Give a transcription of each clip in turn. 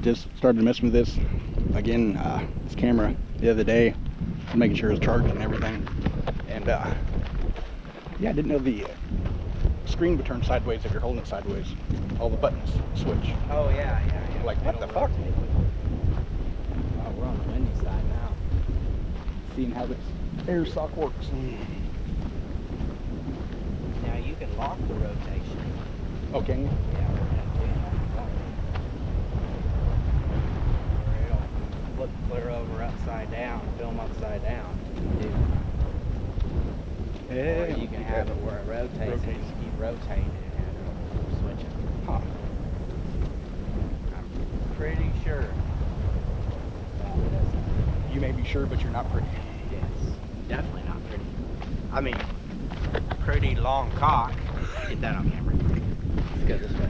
just started messing with this again. This camera the other day, making sure it's charged and everything. And yeah, I didn't know the screen would turn sideways if you're holding it sideways. All the buttons switch. Oh yeah. Like, what the fuck? Oh, we're on the windy side now. Seeing how this air sock works. Now you can lock the rotation. Oh, can you? Yeah, we're gonna do it. Or it'll flip clear over upside down, film upside down. Or you can have it where it rotates and just keep rotating and it'll switch it. Huh. I'm pretty sure. You may be sure, but you're not pretty. Yes, definitely not pretty. I mean, pretty long cock. Get that on camera. Let's go this way.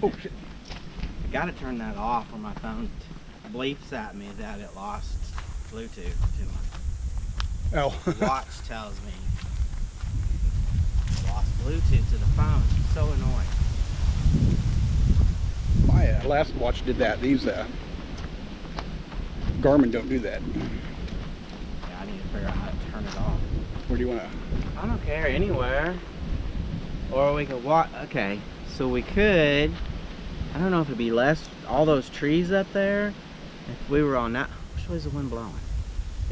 Oh shit. I gotta turn that off or my phone bleeps at me that it lost Bluetooth to my Oh. watch tells me it lost Bluetooth to the phone. It's so annoying. My last watch did that. These Garmin don't do that. Yeah, I need to figure out how to turn it off. Where do you want to? I don't care, anywhere. Or we could walk. Okay, so we could. I don't know if it'd be less. All those trees up there. If we were on that. Which way is the wind blowing?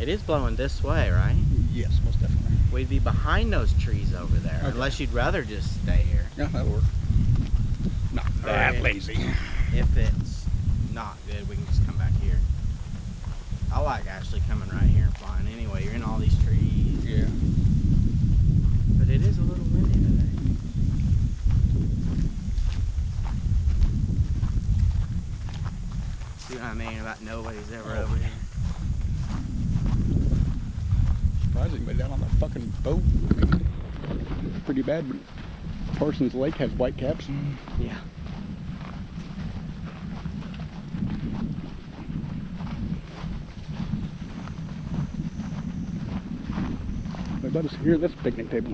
It is blowing this way, right? Yes, most definitely. We'd be behind those trees over there. Okay. Unless you'd rather just stay here. Yeah, that'll work. Not that Alright. lazy. If it's not good, we can just come back here. I like actually coming right here and flying anyway. You're in all these trees. Yeah. But it is a little windy today. See what I mean about nobody's ever over here? Surprising, but down on the fucking boat. Pretty bad, but Parsons Lake has white caps. Yeah. What about us here at this picnic table?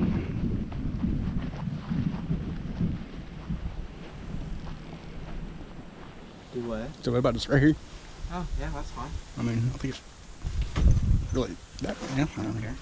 Do what? So what about us right here? Oh, yeah, that's fine. I mean, I think it's really that. Yeah, I don't care.